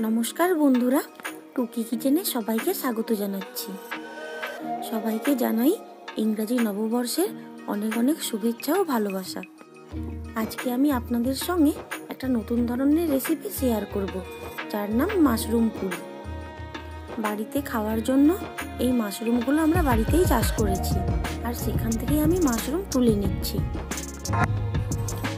নমস্কার বন্ধুরা, টুকি কিচেনে সবাইকে স্বাগত জানাচ্ছি। সবাইকে জানাই ইংরাজি নববর্ষের অনেক অনেক শুভেচ্ছা ও ভালোবাসা। আজকে আমি আপনাদের সঙ্গে একটা নতুন ধরনের রেসিপি শেয়ার করব, যার নাম মাশরুম পুরি। বাড়িতে খাওয়ার জন্য এই মাশরুমগুলো আমরা বাড়িতেই চাষ করেছি, আর সেখান থেকেই আমি মাশরুম তুলে নিচ্ছি।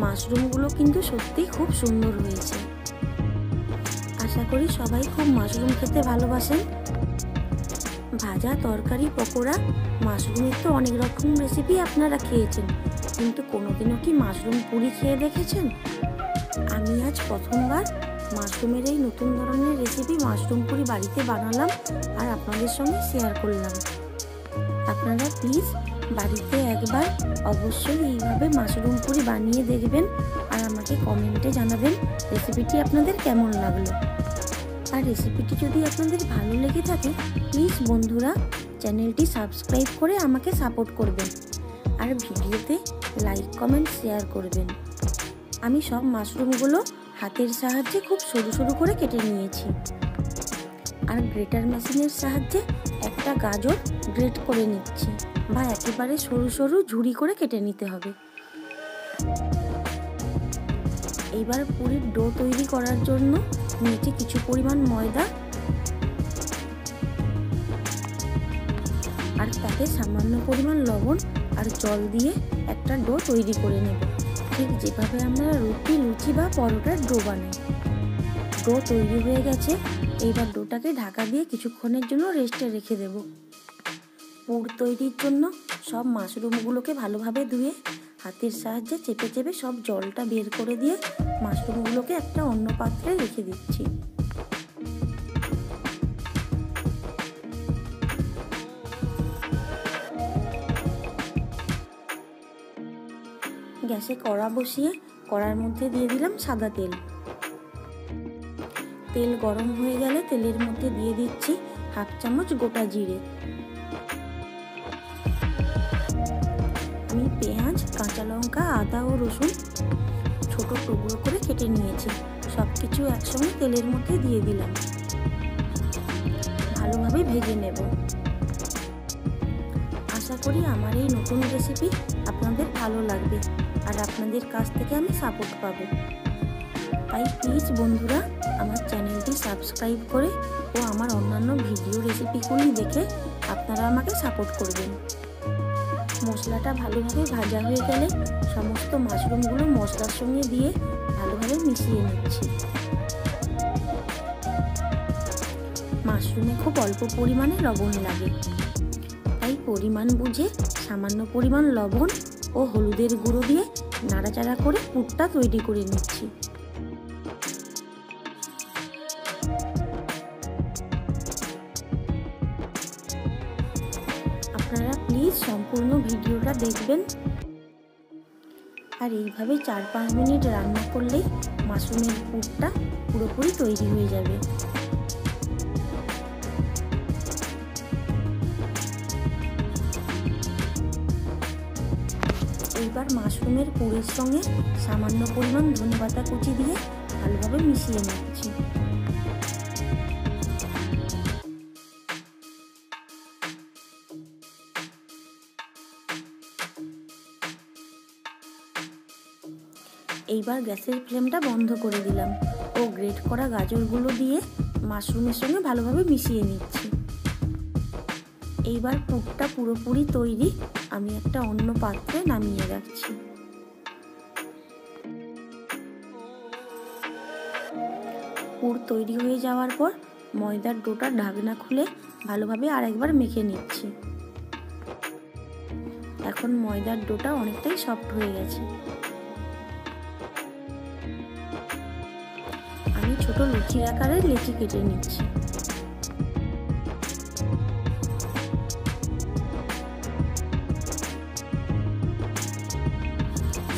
মাশরুমগুলো কিন্তু সত্যিই খুব সুন্দর হয়েছে। আশা করি সবাই খুব মাশরুম খেতে ভালোবাসেন। ভাজা, তরকারি, পকোড়া, মাশরুমের তো অনেক রকম রেসিপি আপনারা খেয়েছেন, কিন্তু কোনোদিনও কি মাশরুম পুরি খেয়ে দেখেছেন? আমি আজ প্রথমবার মাশরুমের এই নতুন ধরনের রেসিপি মাশরুম পুরি বাড়িতে বানালাম আর আপনাদের সঙ্গে শেয়ার করলাম। আপনারা প্লিজ বাড়িতে একবার অবশ্যই এইভাবে মাশরুম পুরি বানিয়ে দেখবেন আর আমাকে কমেন্টে জানাবেন রেসিপিটি আপনাদের কেমন লাগলো। আর রেসিপিটি যদি আপনাদের ভালো লেগে থাকে, প্লিজ বন্ধুরা চ্যানেলটি সাবস্ক্রাইব করে আমাকে সাপোর্ট করবেন আর ভিডিওতে লাইক, কমেন্ট, শেয়ার করবেন। আমি সব মাশরুমগুলো হাতের সাহায্যে খুব সরু সরু করে কেটে নিয়েছি, আর গ্রেটার মেশিনের সাহায্যে একটা গাজর গ্রেট করে নিচ্ছি, বা একেবারে সরু সরু ঝুরি করে কেটে নিতে হবে। এইবার পুরির ডো তৈরি করার জন্য নিয়েছি কিছু পরিমাণ ময়দা, আর তাতে সামান্য পরিমাণ লবণ আর জল দিয়ে একটা ডো তৈরি করে নেব, ঠিক যেভাবে আমরা রুটি, লুচি বা পরোটার ডো বানাই। ডো তৈরি হয়ে গেছে। এইবার ডোটাকে ঢাকা দিয়ে কিছুক্ষণের জন্য রেস্টে রেখে দেব। পুর তৈরির জন্য সব মাশরুমগুলোকে ভালোভাবে ধুয়ে হাতের সাহায্যে চেপে চেপে সব জলটা বের করে দিয়ে মাশরুমগুলোকে একটা অন্য পাত্রে রেখে দিচ্ছি। গ্যাসে কড়া বসিয়ে কড়ার মধ্যে দিয়ে দিলাম সাদা তেল। তেল গরম হয়ে গেলে তেলের মধ্যে দিয়ে দিচ্ছি 1/2 চামচ গোটা জিরে। আমি পেঁয়াজ, কাঁচা লঙ্কা, আদা ও রসুন ছোট টুকরো করে কেটে নিয়েছি। সবকিছু একসঙ্গে তেলের মধ্যে দিয়ে দিলাম, ভালোভাবে ভেজে নেব। আশা করি আমার এই নতুন রেসিপি আপনাদের ভালো লাগবে আর আপনাদের কাছ থেকে আমি সাপোর্ট পাবো। তাই প্লিজ বন্ধুরা আমার চ্যানেলটি সাবস্ক্রাইব করে ও আমার অন্যান্য ভিডিও রেসিপিগুলি দেখে আপনারা আমাকে সাপোর্ট করবেন। মশলাটা ভালোভাবে ভাজা হয়ে গেলে সমস্ত মাশরুমগুলো মশলার সঙ্গে দিয়ে ভালোভাবে মিশিয়ে নিচ্ছি। মাশরুমে খুব অল্প পরিমাণে লবণ লাগে, তাই পরিমাণ বুঝে সামান্য পরিমাণ লবণ ও হলুদের গুঁড়ো দিয়ে নাড়াচাড়া করে পুরটা তৈরি করে নিচ্ছি। আপনারা প্লিজ সম্পূর্ণ ভিডিওটা দেখবেন, আর এইভাবে 4-5 মিনিট রান্না করলেই মাশরুমের পুরটা পুরোপুরি তৈরি হয়ে যাবে। এইবার মাশরুমের পুরের সঙ্গে সামান্য পরিমাণ ধনেপাতা কুচি দিয়ে ভালোভাবে মিশিয়ে নিচ্ছি। এইবার গ্যাসের ফ্লেমটা বন্ধ করে দিলাম ও গ্রেট করা গাজরগুলো দিয়ে মাশরুমের সঙ্গে ভালোভাবে মিশিয়ে নিচ্ছি। এইবার পুরটা পুরোপুরি তৈরি, আমি একটা অন্য পাত্রে নামিয়ে রাখছি। পুর তৈরি হয়ে যাওয়ার পর ময়দার ডোটার ঢাকনা খুলে ভালোভাবে আরেকবার মেখে নিচ্ছি। এখন ময়দার ডোটা অনেকটাই সফট হয়ে গেছে। আমি ছোট লুচির আকারে লেচি কেটে নিচ্ছি।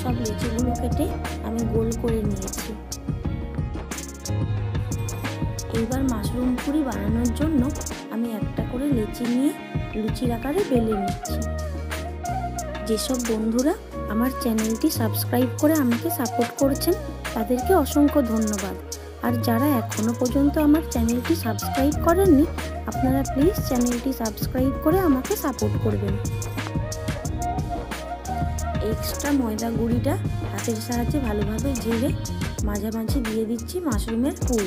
সব লেচিগুলো কেটে আমি গোল করে নিয়েছি। এইবার মাশরুম পুরি বানানোর জন্য আমি একটা করে লেচি নিয়ে লুচির আকারে বেলে নিচ্ছি। যেসব বন্ধুরা আমার চ্যানেলটি সাবস্ক্রাইব করে আমাকে সাপোর্ট করছেন তাদেরকে অসংখ্য ধন্যবাদ। আর যারা এখনো পর্যন্ত আমার চ্যানেলটি সাবস্ক্রাইব করেননি, আপনারা প্লিজ চ্যানেলটি সাবস্ক্রাইব করে আমাকে সাপোর্ট করবেন। এক্সট্রা ময়দা গুঁড়িটা হাতের সাহায্যে ভালোভাবে ঝেড়ে মাঝামাঝি দিয়ে দিচ্ছি মাশরুমের পুর।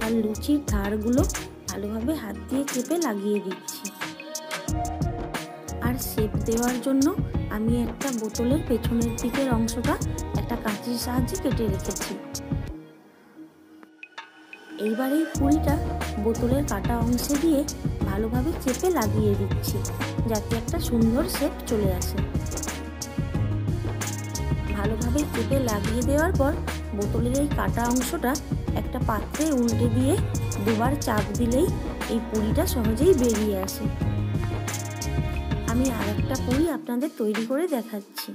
আর লুচির ধারগুলো ভালোভাবে হাত দিয়ে চেপে লাগিয়ে দিচ্ছি। আর শেপ দেওয়ার জন্য আমি একটা বোতলের পেছনের দিকের অংশটা একটা কাঁচির সাহায্যে কেটে রেখেছি। এইবার এই পুরিটা বোতলের কাটা অংশে দিয়ে ভালোভাবে চেপে লাগিয়ে দিচ্ছি, যাতে একটা সুন্দর শেপ চলে আসে। ভালোভাবে চেপে লাগিয়ে দেওয়ার পর বোতলের এই কাটা অংশটা একটা পাত্রে উল্টে দিয়ে দুবার চাপ দিলেই এই পুরিটা সহজেই বেরিয়ে আসে। আমি আরেকটা পুরি আপনাদের তৈরি করে দেখাচ্ছি।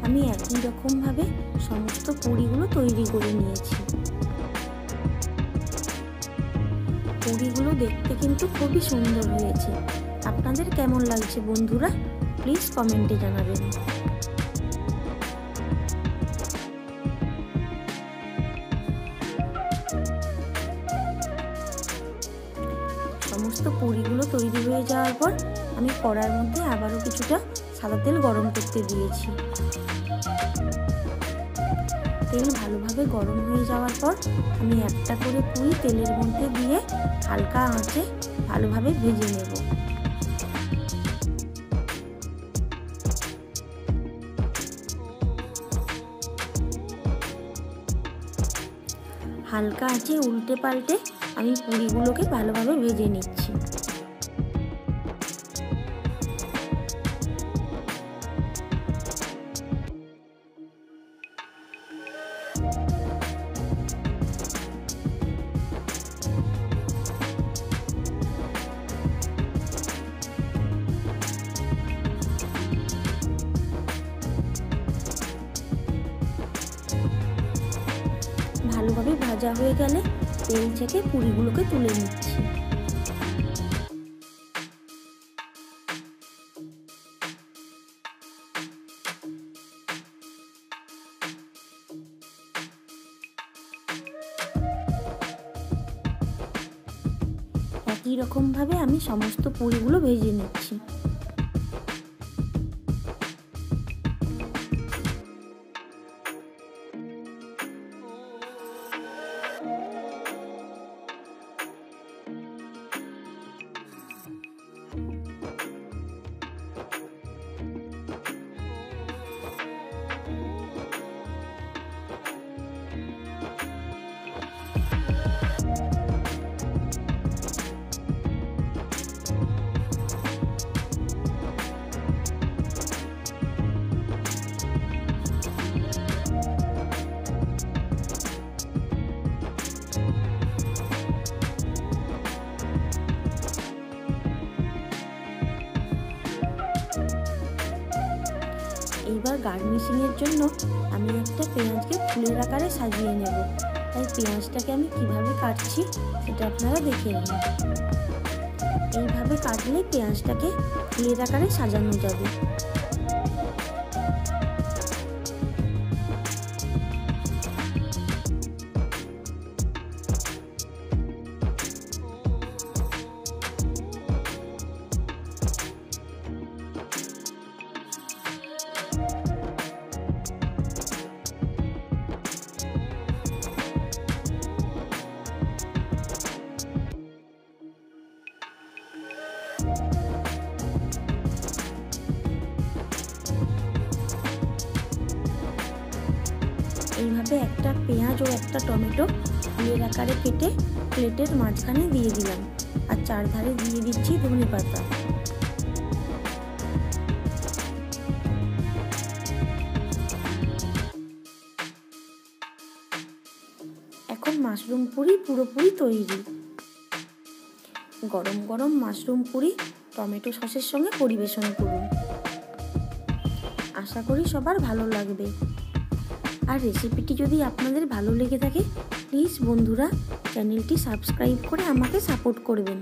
আমি একই রকমভাবে সমস্ত পুরিগুলো তৈরি করে নিয়েছি। পুরিগুলো দেখতে কিন্তু খুবই সুন্দর হয়েছে। আপনাদের কেমন লাগছে বন্ধুরা? প্লিজ কমেন্টে জানাবেন। সমস্ত পুরিগুলো তৈরি হয়ে যাওয়ার পর আমি কড়ার মধ্যে আবারও কিছুটা সাদা তেল গরম করতে দিয়েছি। তেল ভালোভাবে গরম হয়ে যাওয়ার পর আমি একটা করে পুরি তেলের মধ্যে দিয়ে হালকা আঁচে ভালোভাবে ভেজে নেব। হালকা আঁচে উল্টে পাল্টে আমি পুরিগুলোকে ভালোভাবে ভেজে নিচ্ছি। ভালোভাবে ভাজা হয়ে গেলে তেল থেকে পুরিগুলোকে তুলে নিচ্ছি। একই রকমভাবে আমি সমস্ত পুরিগুলো ভেজে নিচ্ছি। এইবার গার্নিশিংয়ের জন্য আমি একটা পেঁয়াজকে ফুলের আকারে সাজিয়ে নেব। তাই পেঁয়াজটাকে আমি কিভাবে কাটছি সেটা আপনারা দেখে নিন। এইভাবে কাটলে পেঁয়াজটাকে ফুলের আকারে সাজানো যাবে। মধ্যে একটা পেঁয়াজ ও একটা টমেটো ফুলের আকারে কেটে প্লেটের মাঝখানে দিয়ে দিলাম, আর চারধারে দিয়ে দিচ্ছি ধনেপাতা। এখন মাশরুম পুরি পুরোপুরি তৈরি। গরম গরম মাশরুম পুরি টমেটো সসের সঙ্গে পরিবেশন করুন। আশা করি সবার ভালো লাগবে। আর রেসিপিটি যদি আপনাদের ভালো লেগে থাকে, প্লিজ বন্ধুরা চ্যানেলটি সাবস্ক্রাইব করে আমাকে সাপোর্ট করবেন।